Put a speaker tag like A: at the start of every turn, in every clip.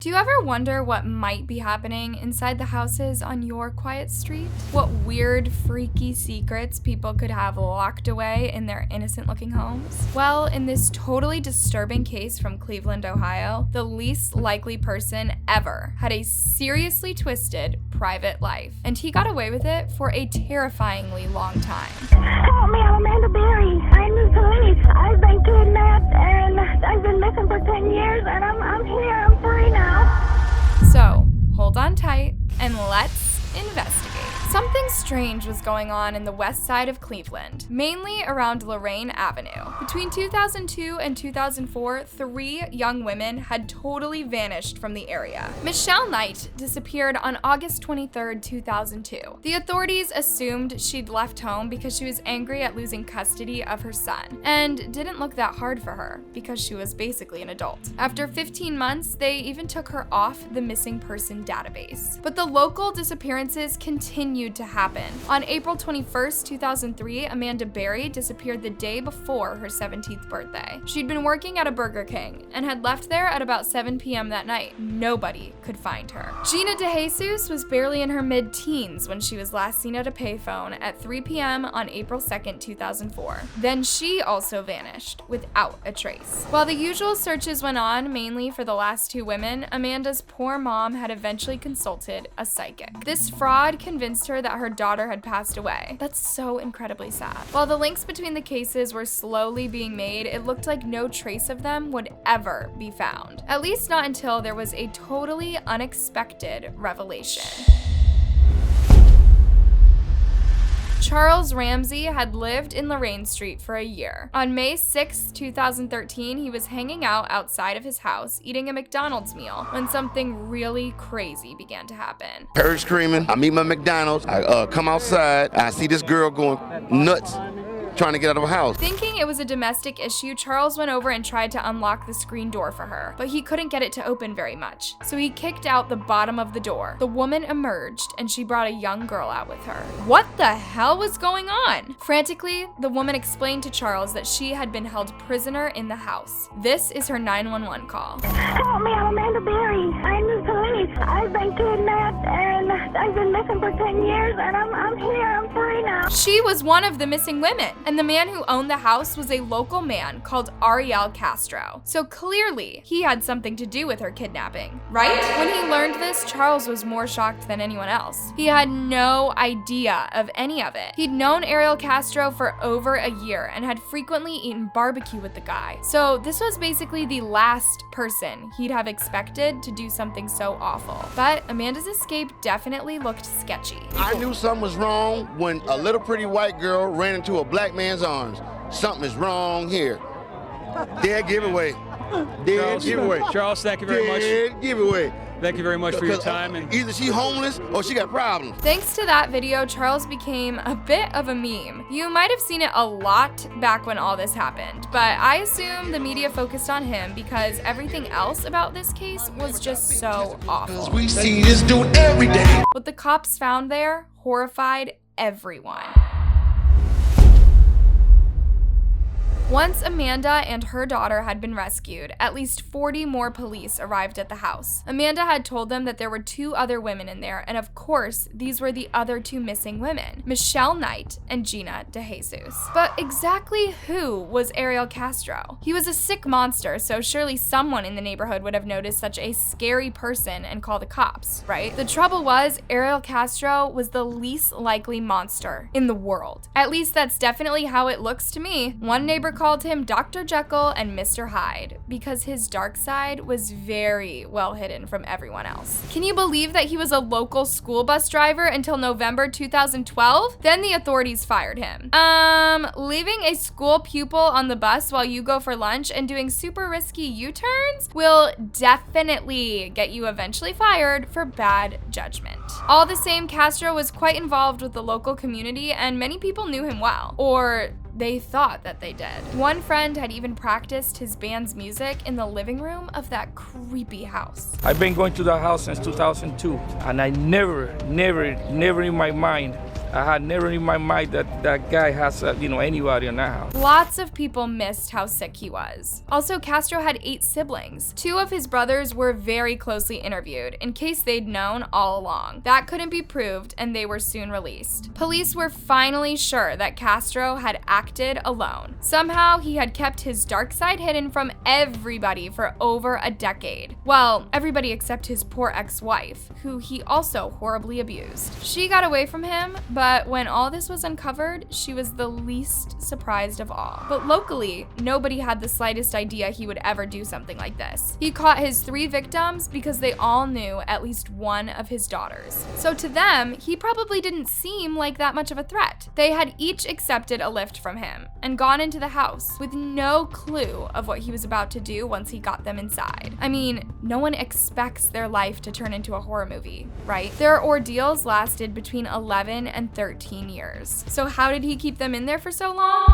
A: Do you ever wonder what might be happening inside the houses on your quiet street? What weird, freaky secrets people could have locked away in their innocent-looking homes? Well, in this totally disturbing case from Cleveland, Ohio, the least likely person ever had a seriously twisted private life, and he got away with it for a terrifyingly long time.
B: Help me, I'm Amanda Berry. I'm the police. I've been kidnapped and I've been missing for 10 years and I'm here. I'm free now.
A: So, hold on tight and let's investigate. Something strange was going on in the west side of Cleveland, mainly around Lorraine Avenue. Between 2002 and 2004, 3 young women had totally vanished from the area. Michelle Knight disappeared on August 23, 2002. The authorities assumed she'd left home because she was angry at losing custody of her son, and didn't look that hard for her because she was basically an adult. After 15 months, they even took her off the missing person database. But the local disappearances continued to happen. On April 21st, 2003, Amanda Berry disappeared the day before her 17th birthday. She'd been working at a Burger King and had left there at about 7 p.m. that night. Nobody could find her. Gina DeJesus was barely in her mid-teens when she was last seen at a payphone at 3 p.m. on April 2nd, 2004. Then she also vanished without a trace. While the usual searches went on, mainly for the last 2 women, Amanda's poor mom had eventually consulted a psychic. This fraud convinced her that her daughter had passed away. That's so incredibly sad. While the links between the cases were slowly being made, it looked like no trace of them would ever be found. At least not until there was a totally unexpected revelation. Charles Ramsey had lived in Lorraine Street for a year. On May 6, 2013, he was hanging out outside of his house eating a McDonald's meal when something really crazy began to happen.
C: Heard screaming, I meet my McDonald's, I come outside, I see this girl going nuts, trying to get out of her house.
A: Thinking it was a domestic issue, Charles went over and tried to unlock the screen door for her, but he couldn't get it to open very much. So he kicked out the bottom of the door. The woman emerged and she brought a young girl out with her. What the hell was going on? Frantically, the woman explained to Charles that she had been held prisoner in the house. This is her 911 call.
B: Help me, I'm Amanda Berry. I'm the police. I've been kidnapped and I've been missing for 10 years and I'm here. I'm free now.
A: She was one of the missing women, and the man who owned the house was a local man called Ariel Castro. So clearly, he had something to do with her kidnapping, right? When he learned this, Charles was more shocked than anyone else. He had no idea of any of it. He'd known Ariel Castro for over a year and had frequently eaten barbecue with the guy. So this was basically the last person he'd have expected to do something so awful. But Amanda's escape definitely looked sketchy.
C: I knew something was wrong when a little pretty white girl ran into a black man's arms. Something is wrong here. Dead giveaway. Dead giveaway.
D: Charles, thank you very much.
C: Dead giveaway.
D: Thank you very much for your time. And
C: either she homeless or she got problems.
A: Thanks to that video, Charles became a bit of a meme. You might have seen it a lot back when all this happened, but I assume the media focused on him because everything else about this case was just so awful.
C: We see this dude every day.
A: What the cops found there horrified everyone. Once Amanda and her daughter had been rescued, at least 40 more police arrived at the house. Amanda had told them that there were 2 other women in there, and of course, these were the other 2 missing women, Michelle Knight and Gina DeJesus. But exactly who was Ariel Castro? He was a sick monster, so surely someone in the neighborhood would have noticed such a scary person and called the cops, right? The trouble was, Ariel Castro was the least likely monster in the world. At least that's definitely how it looks to me. One neighbor called him Dr. Jekyll and Mr. Hyde because his dark side was very well hidden from everyone else. Can you believe that he was a local school bus driver until November 2012? Then the authorities fired him. Leaving a school pupil on the bus while you go for lunch and doing super risky U-turns will definitely get you eventually fired for bad judgment. All the same, Castro was quite involved with the local community and many people knew him well, or they thought that they did. One friend had even practiced his band's music in the living room of that creepy house.
E: I've been going to the house since 2002, and I never in my mind I had never in my mind that that guy has, anybody in that house.
A: Lots of people missed how sick he was. Also, Castro had 8 siblings. 2 of his brothers were very closely interviewed in case they'd known all along. That couldn't be proved, and they were soon released. Police were finally sure that Castro had acted alone. Somehow, he had kept his dark side hidden from everybody for over a decade. Well, everybody except his poor ex-wife, who he also horribly abused. She got away from him, but when all this was uncovered, she was the least surprised of all. But locally, nobody had the slightest idea he would ever do something like this. He caught his 3 victims because they all knew at least one of his daughters. So to them, he probably didn't seem like that much of a threat. They had each accepted a lift from him and gone into the house with no clue of what he was about to do once he got them inside. I mean, no one expects their life to turn into a horror movie, right? Their ordeals lasted between 11 and 13 years. So how did he keep them in there for so long?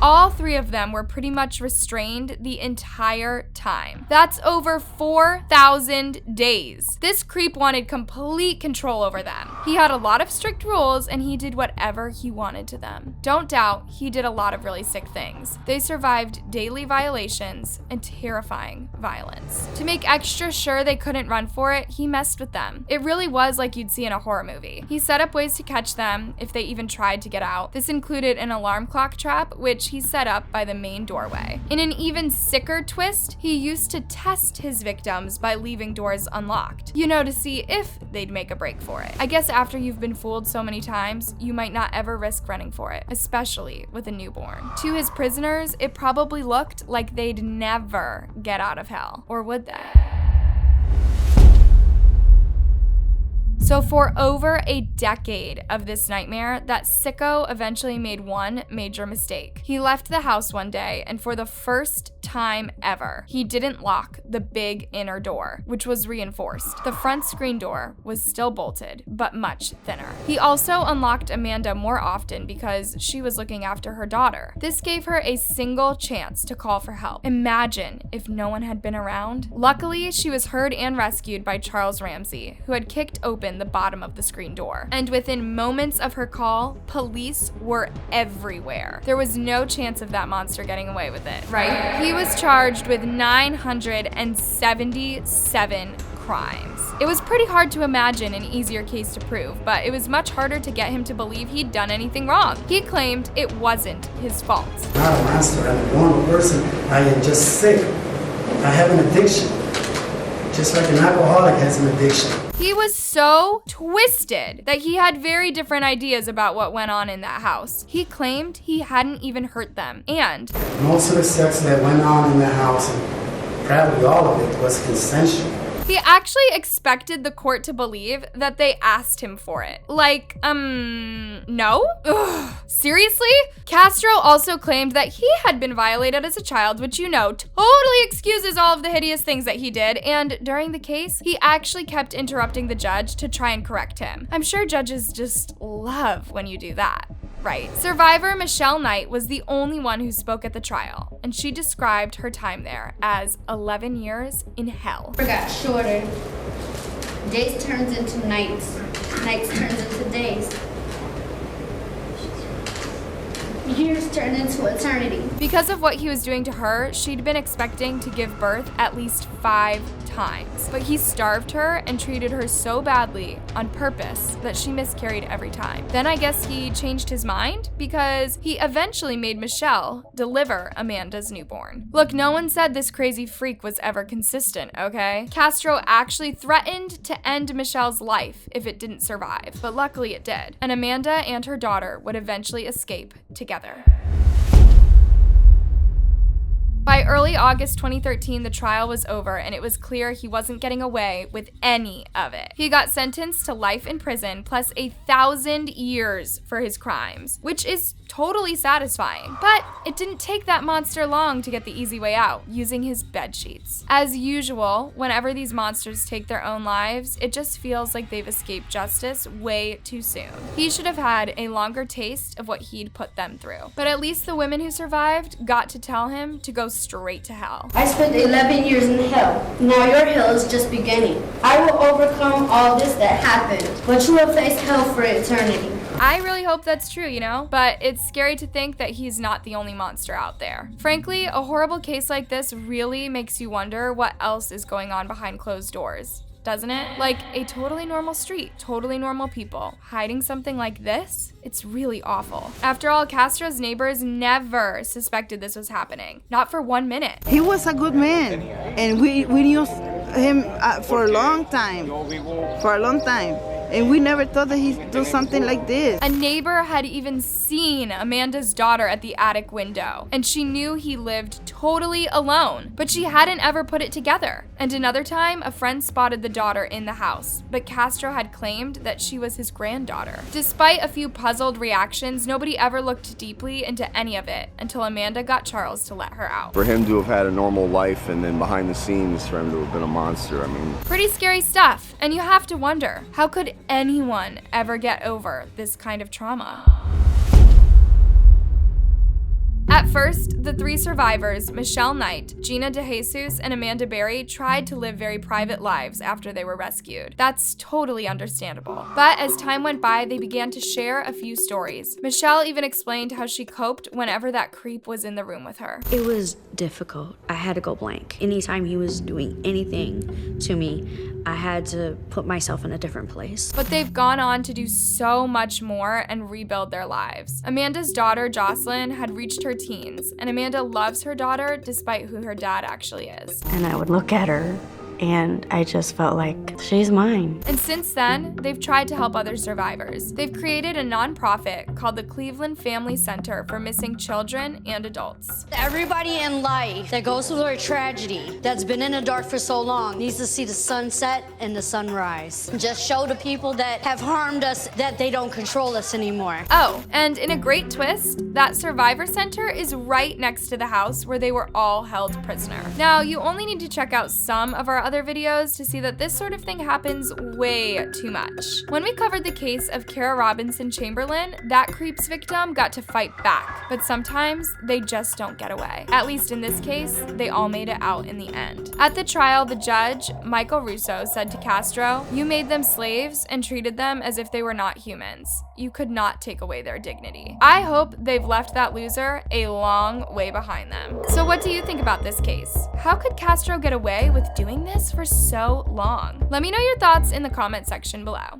A: All 3 of them were pretty much restrained the entire time. That's over 4,000 days. This creep wanted complete control over them. He had a lot of strict rules, and he did whatever he wanted to them. Don't doubt, he did a lot of really sick things. They survived daily violations and terrifying violence. To make extra sure they couldn't run for it, he messed with them. It really was like you'd see in a horror movie. He set up ways to catch them if they even tried to get out. This included an alarm clock trap, which he set up by the main doorway. In an even sicker twist, he used to test his victims by leaving doors unlocked, to see if they'd make a break for it. I guess after you've been fooled so many times, you might not ever risk running for it, especially with a newborn. To his prisoners, it probably looked like they'd never get out of hell, or would they? So for over a decade of this nightmare, that sicko eventually made one major mistake. He left the house one day, and for the first time ever, he didn't lock the big inner door, which was reinforced. The front screen door was still bolted, but much thinner. He also unlocked Amanda more often because she was looking after her daughter. This gave her a single chance to call for help. Imagine if no one had been around. Luckily, she was heard and rescued by Charles Ramsey, who had kicked open the bottom of the screen door. And within moments of her call, police were everywhere. There was no chance of that monster getting away with it, right? He was charged with 977 crimes. It was pretty hard to imagine an easier case to prove, but it was much harder to get him to believe he'd done anything wrong. He claimed it wasn't his fault.
F: I'm not a monster. I'm a normal person. I am just sick. I have an addiction. Just like an alcoholic has an addiction.
A: He was so twisted that he had very different ideas about what went on in that house. He claimed he hadn't even hurt them, and
F: most of the sex that went on in the house, and probably all of it, was consensual.
A: he actually expected the court to believe that they asked him for it. Like, no? Ugh. Seriously? Castro also claimed that he had been violated as a child, which totally excuses all of the hideous things that he did, and during the case, he actually kept interrupting the judge to try and correct him. I'm sure judges just love when you do that. Right. Survivor Michelle Knight was the only one who spoke at the trial, and she described her time there as 11 years in hell.
G: It got shorter. Days turns into nights. Nights turns into days. Years turn into eternity.
A: Because of what he was doing to her, she'd been expecting to give birth at least 5 times. But he starved her and treated her so badly on purpose that she miscarried every time. Then I guess he changed his mind because he eventually made Michelle deliver Amanda's newborn. Look, no one said this crazy freak was ever consistent, okay? Castro actually threatened to end Michelle's life if it didn't survive, but luckily it did. And Amanda and her daughter would eventually escape together. By early August 2013, the trial was over, and it was clear he wasn't getting away with any of it. He got sentenced to life in prison plus 1,000 years for his crimes, which is totally satisfying. But it didn't take that monster long to get the easy way out, using his bed sheets. As usual, whenever these monsters take their own lives, it just feels like they've escaped justice way too soon. He should have had a longer taste of what he'd put them through. But at least the women who survived got to tell him to go straight to hell.
G: I spent 11 years in hell. Now your hell is just beginning. I will overcome all this that happened, but you will face hell for eternity.
A: I really hope that's true, you know? But it's scary to think that he's not the only monster out there. Frankly, a horrible case like this really makes you wonder what else is going on behind closed doors, doesn't it? Like a totally normal street, totally normal people, hiding something like this? It's really awful. After all, Castro's neighbors never suspected this was happening. Not for 1 minute.
H: He was a good man, and we knew him for a long time. And we never thought that he'd do something like this.
A: A neighbor had even seen Amanda's daughter at the attic window, and she knew he lived totally alone, but she hadn't ever put it together. And another time, a friend spotted the daughter in the house, but Castro had claimed that she was his granddaughter. Despite a few puzzled reactions, nobody ever looked deeply into any of it until Amanda got Charles to let her out.
I: For him to have had a normal life and then behind the scenes for him to have been a monster, I mean...
A: Pretty scary stuff, and you have to wonder, how could anyone ever get over this kind of trauma? At first, the three survivors, Michelle Knight, Gina DeJesus, and Amanda Berry, tried to live very private lives after they were rescued. That's totally understandable. But as time went by, they began to share a few stories. Michelle even explained how she coped whenever that creep was in the room with her.
J: It was difficult. I had to go blank. Anytime he was doing anything to me, I had to put myself in a different place.
A: But they've gone on to do so much more and rebuild their lives. Amanda's daughter, Jocelyn, had reached her teens, and Amanda loves her daughter despite who her dad actually is.
J: And I would look at her and I just felt like, she's mine.
A: And since then, they've tried to help other survivors. They've created a nonprofit called the Cleveland Family Center for Missing Children and Adults.
K: Everybody in life that goes through a tragedy, that's been in the dark for so long, needs to see the sunset and the sunrise. Just show the people that have harmed us that they don't control us anymore.
A: Oh, and in a great twist, that survivor center is right next to the house where they were all held prisoner. Now, you only need to check out some of our other videos to see that this sort of thing happens way too much. When we covered the case of Kara Robinson Chamberlain, that creep's victim got to fight back, but sometimes they just don't get away. At least in this case, they all made it out in the end. At the trial, the judge, Michael Russo, said to Castro, "You made them slaves and treated them as if they were not humans. You could not take away their dignity." I hope they've left that loser a long way behind them. So what do you think about this case? How could Castro get away with doing this for so long? Let me know your thoughts in the comment section below.